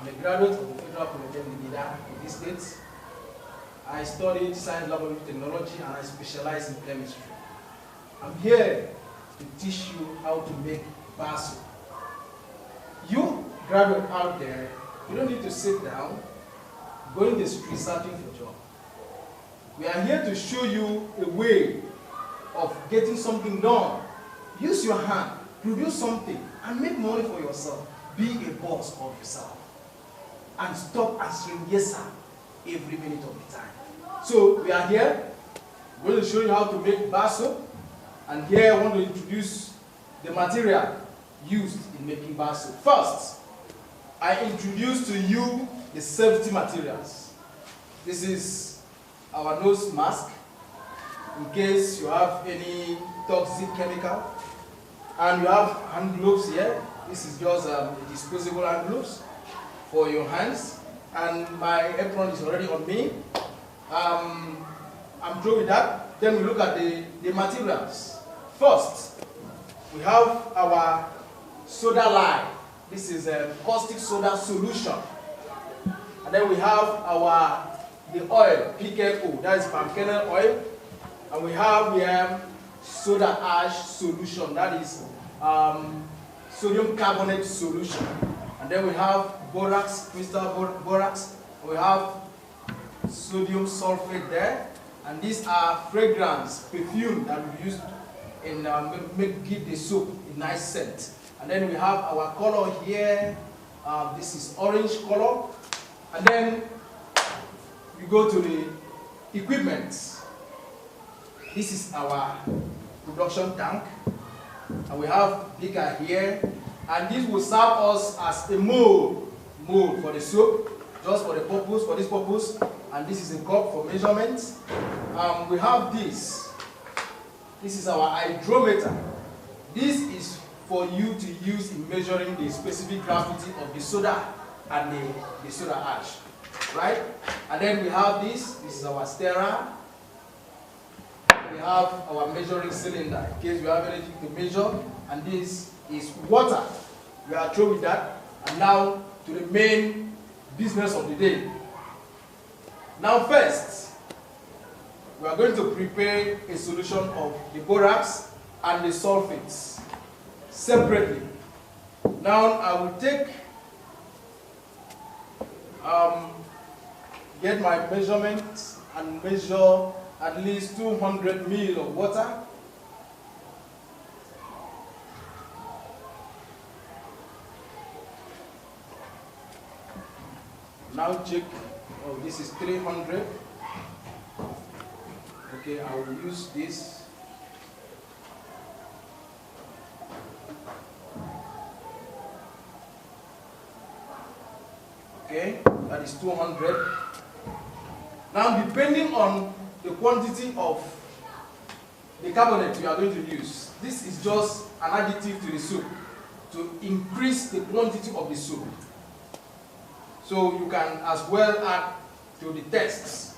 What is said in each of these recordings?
I'm a graduate of the Federal Polytechnic Leader in this state. I studied Science Laboratory Technology and I specialize in chemistry. I'm here to teach you how to make bar soap. You graduate out there, you don't need to sit down, go in the street searching for job. We are here to show you a way of getting something done. Use your hand, produce something, and make money for yourself. Be a boss of yourself. And stop answering yes sir every minute of the time. So we are here, we're going to show you how to make bar soap. And here I want to introduce the material used in making bar soap. First, I introduce to you the safety materials. This is our nose mask, in case you have any toxic chemical. And you have hand gloves here. This is just a disposable hand gloves for your hands. And my apron is already on me. I'm through with that. Then we look at the materials. First, we have our soda lye. This is a caustic soda solution. And then we have the oil, PKO, that is palm kernel oil. And we have soda ash solution, that is sodium carbonate solution. And then we have borax, crystal borax. We have sodium sulfate there. And these are fragrance, perfume that we use in give the soap a nice scent. And then we have our color here. This is orange color. And then we go to the equipment. This is our production tank. And we have beaker here. And this will serve us as a mold for the soap, just for this purpose. And this is a cup for measurements. We have this. This is our hydrometer. This is for you to use in measuring the specific gravity of the soda and the soda ash, right? And then we have this. This is our stirrer. We have our measuring cylinder in case we have anything to measure. And this is water. We are through with that. And now to the main business of the day. Now first, we are going to prepare a solution of the borax and the sulfates separately. Now I will get my measurement and measure at least 200 ml of water. Now check. Oh, this is 300. Okay, I will use this. Okay, that is 200. Now, depending on the quantity of the carbonate we are going to use, this is just an additive to the soup to increase the quantity of the soup. So you can as well add to the tests.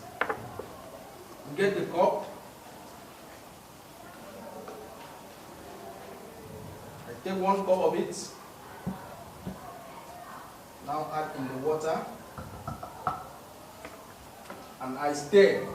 Get the cup. I take 1 cup of it. Now add in the water. And I stir.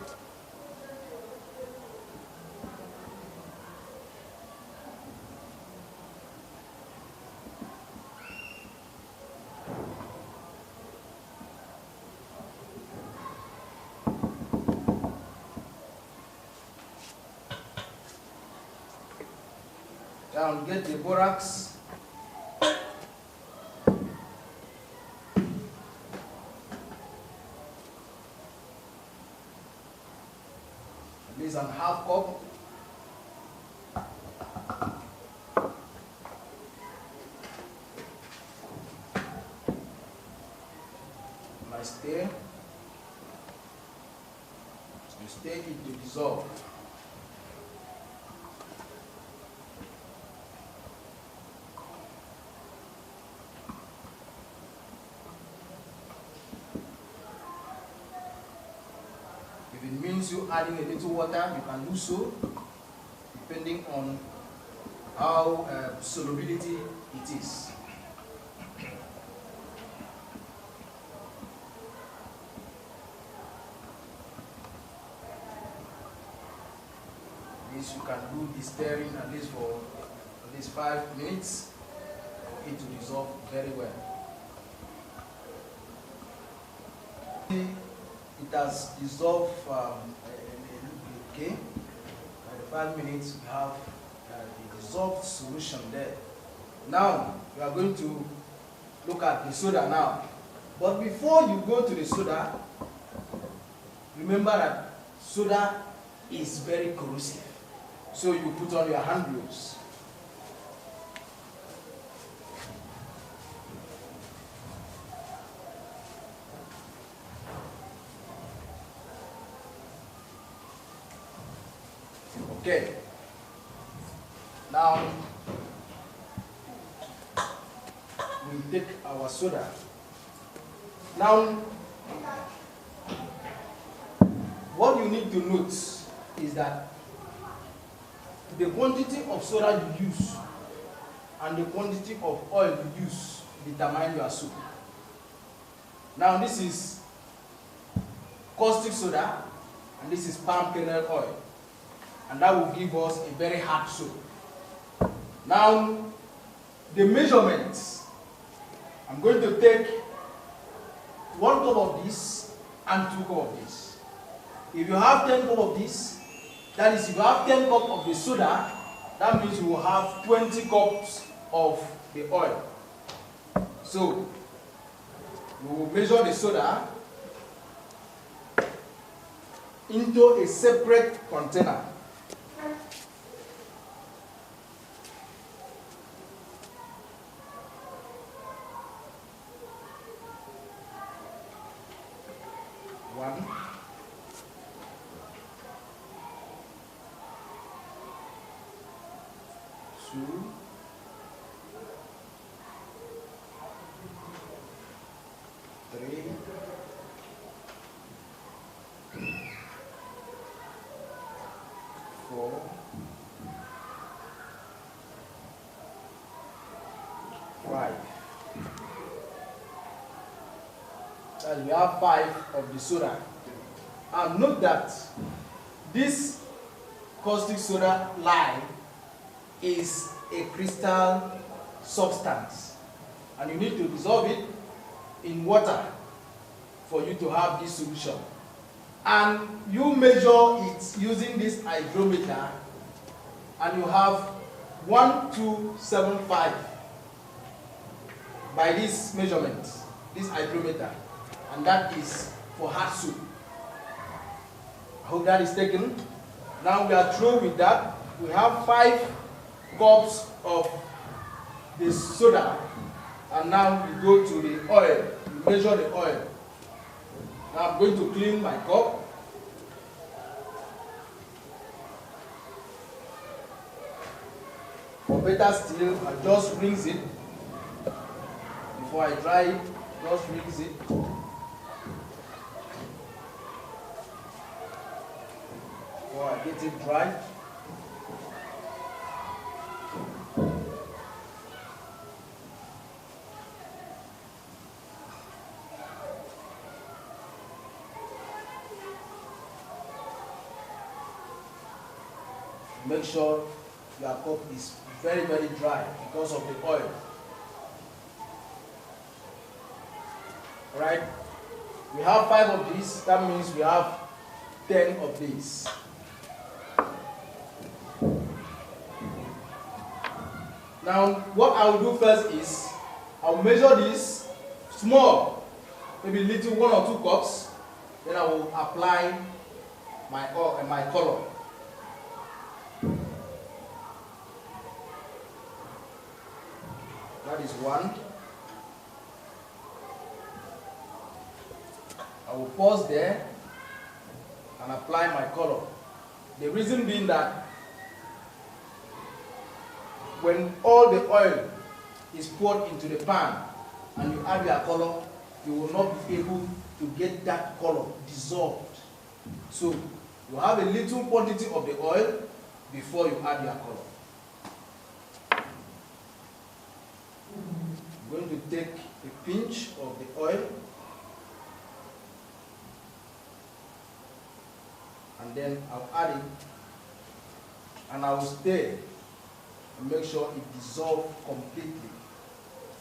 Now get the borax. This is a half cup. And I stir. You stir it to dissolve. If it means you adding a little water, you can do so, depending on how solubility it is. least you can do the stirring at least for at least 5 minutes for it to dissolve very well. It has dissolved okay. By the 5 minutes we have the dissolved solution there. Now we are going to look at the soda now. But before you go to the soda, remember that soda is very corrosive. So you put on your hand gloves. Okay. Now we take our soda. Now, what you need to note is that the quantity of soda you use and the quantity of oil you use determine your soup. Now, this is caustic soda and this is palm kernel oil, and that will give us a very hard soup. Now, the measurements, I'm going to take 1 cup of this and 2 cups of this. If you have 10 cups of this, that is, if you have 10 cups of the soda, that means you will have 20 cups of the oil. So, we will measure the soda into a separate container. One, two, three, four, five. And we have 5 of the soda. And note that this caustic soda lye is a crystal substance, and you need to dissolve it in water for you to have this solution. And you measure it using this hydrometer, and you have 1275 by this measurement, this hydrometer, and that is for hard soup. I hope that is taken. Now we are through with that. We have 5 cups of the soda, and now we go to the oil. We measure the oil. Now I'm going to clean my cup. For better still, I just rinse it before I dry it. Just rinse it. Before I get it dry. Make sure your cup is very, very dry because of the oil. Alright? We have 5 of these, that means we have 10 of these. Now, what I will do first is, I will measure this small, maybe little 1 or 2 cups, then I will apply my oil and my color. That is 1. I will pause there and apply my color. The reason being that when all the oil is poured into the pan and you add your color, you will not be able to get that color dissolved. So you have a little quantity of the oil before you add your color. I'm going to take a pinch of the oil and then I'll add it and I will stir and make sure it dissolves completely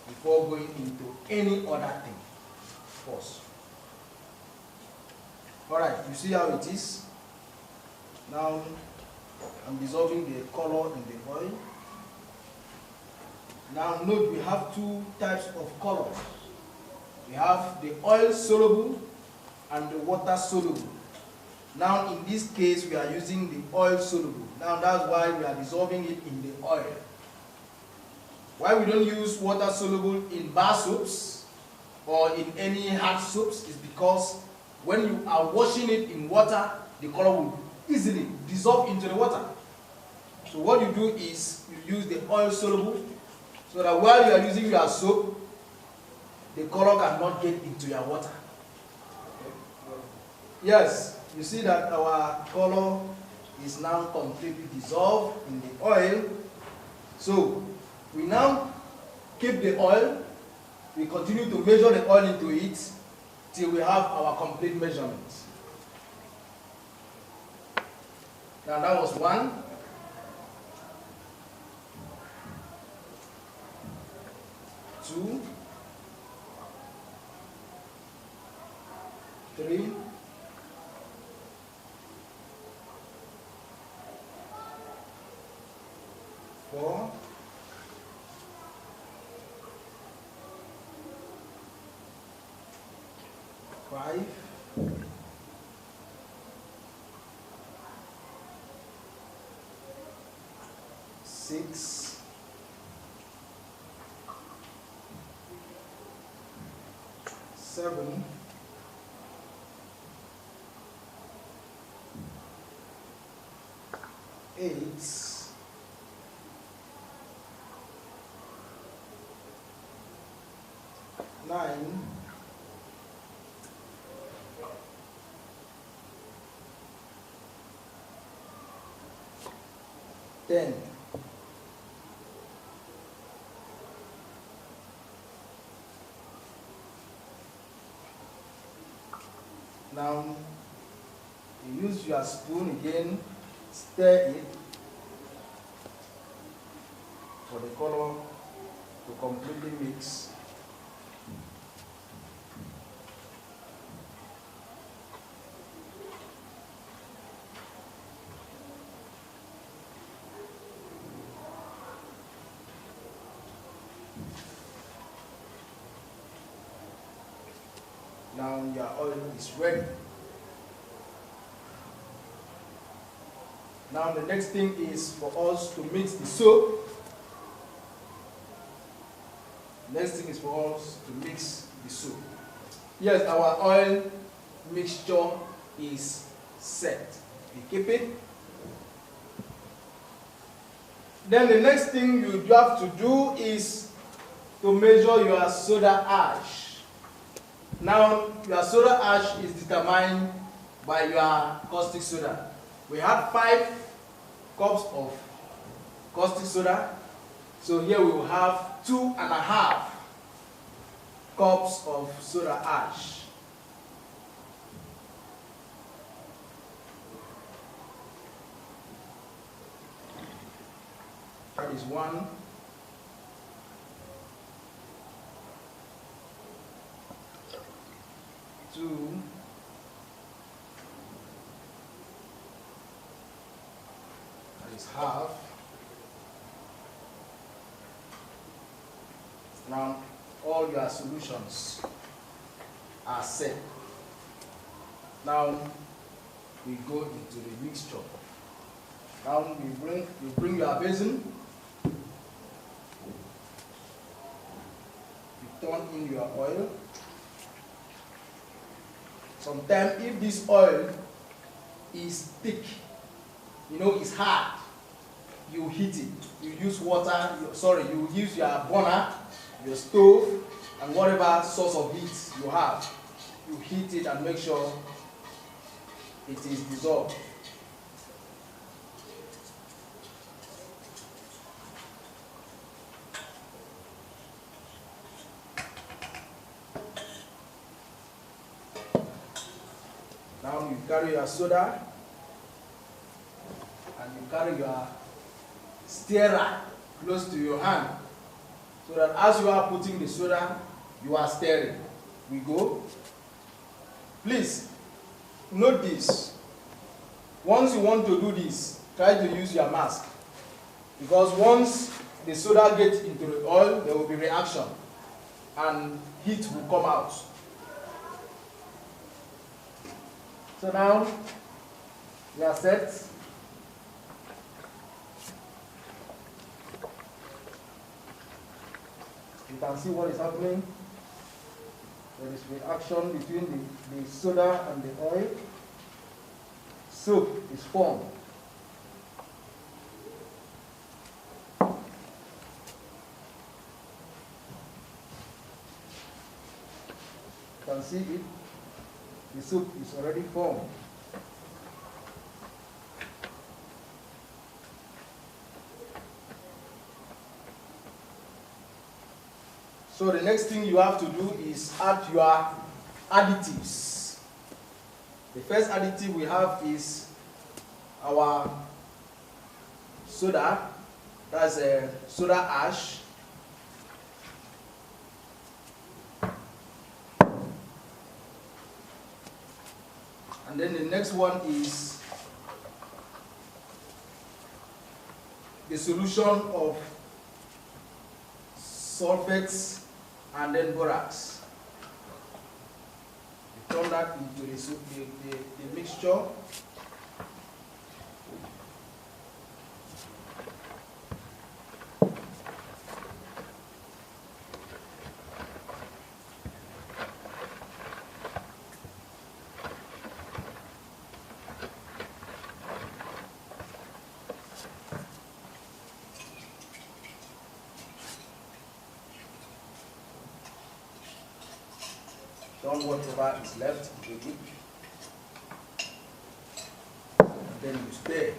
before going into any other thing first. Alright, you see how it is? Now I'm dissolving the color in the oil. Now note we have two types of colors. We have the oil soluble and the water soluble. Now in this case we are using the oil soluble. Now that's why we are dissolving it in the oil. Why we don't use water soluble in bar soaps or in any hard soaps is because when you are washing it in water, the color will easily dissolve into the water. So what you do is you use the oil soluble so that while you are using your soap, the color cannot get into your water. Yes, you see that our color is now completely dissolved in the oil. So we now keep the oil, we continue to measure the oil into it till we have our complete measurements. Now that was 1. 2, 3, 4, 5, 6, 7, 8, 9, 10. Now, you use your spoon again, stir it for the color to completely mix. Now your oil is ready. Now the next thing is for us to mix the soap. Next thing is for us to mix the soap. Yes, our oil mixture is set. We keep it. Then the next thing you have to do is to measure your soda ash. Now, your soda ash is determined by your caustic soda. We have 5 cups of caustic soda. So here we will have 2.5 cups of soda ash. That is 1. 2, that is half. Now all your solutions are set. Now we go into the mixture. Now you bring your basin, you turn in your oil. Sometimes if this oil is thick, it's hard, you heat it. You use water, you use your burner, your stove, and whatever source of heat you have. You heat it and make sure it is dissolved. Now you carry your soda and you carry your stirrer close to your hand, so that as you are putting the soda, you are stirring. We go. Please note this. Once you want to do this, try to use your mask, because once the soda gets into the oil, there will be reaction and heat will come out. So now we are set. You can see what is happening. There is reaction between the soda and the oil. Soap is formed. You can see it. The soup is already formed. So the next thing you have to do is add your additives. The first additive we have is our soda. That's a soda ash. And then the next one is the solution of sulfates and then borax. You turn that into the mixture. Turn whatever is left into it, and then you stir.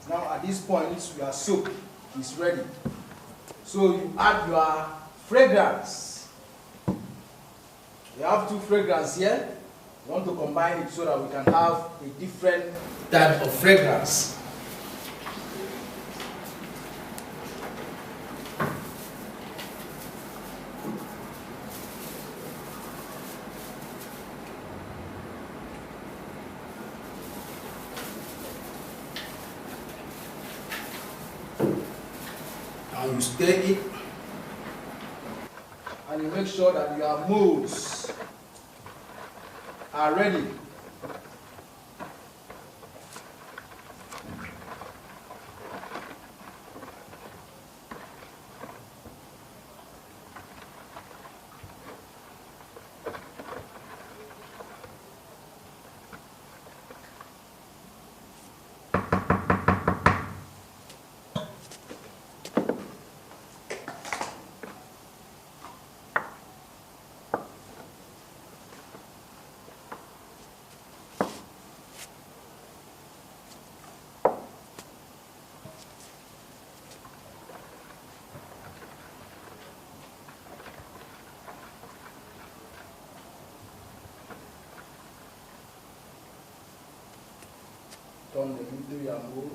Now at this point, your soup is ready. So you add your fragrance. You have two fragrances here. You want to combine it so that we can have a different type of fragrance. And you stir it, and you make sure that your molds are ready. Turn them into your mold.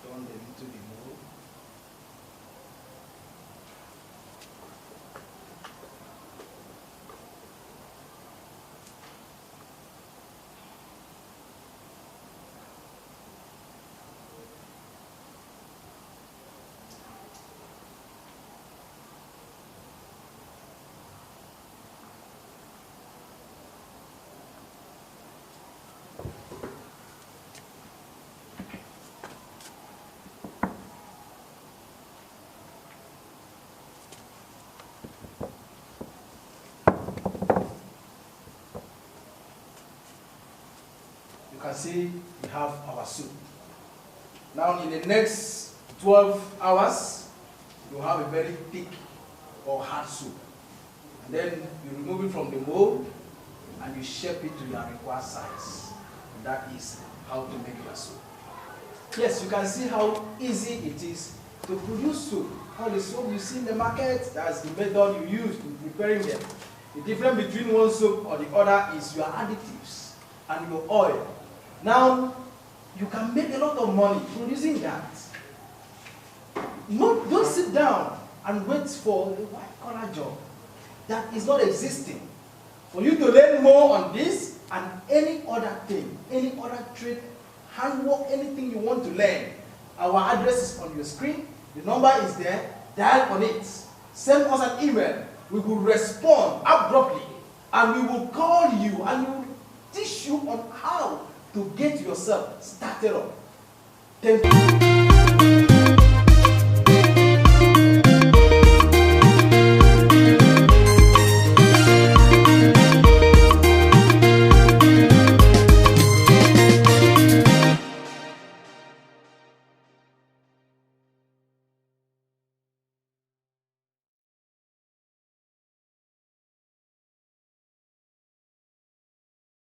Turn them into the mold. You can see we have our soup. Now in the next 12 hours, you have a very thick or hard soup. And then you remove it from the mold, and you shape it to your required size. And that is how to make your soap. Yes, you can see how easy it is to produce soap. All the soap you see in the market, that's the method you use in preparing them. The difference between one soap or the other is your additives and your oil. Now, you can make a lot of money producing that. Don't sit down and wait for a white-collar job that is not existing. For you to learn more on this and any other thing, any other trade, handwork, anything you want to learn, our address is on your screen. The number is there. Dial on it. Send us an email. We will respond abruptly, and we will call you and we will teach you on how to get yourself started up. Thank you.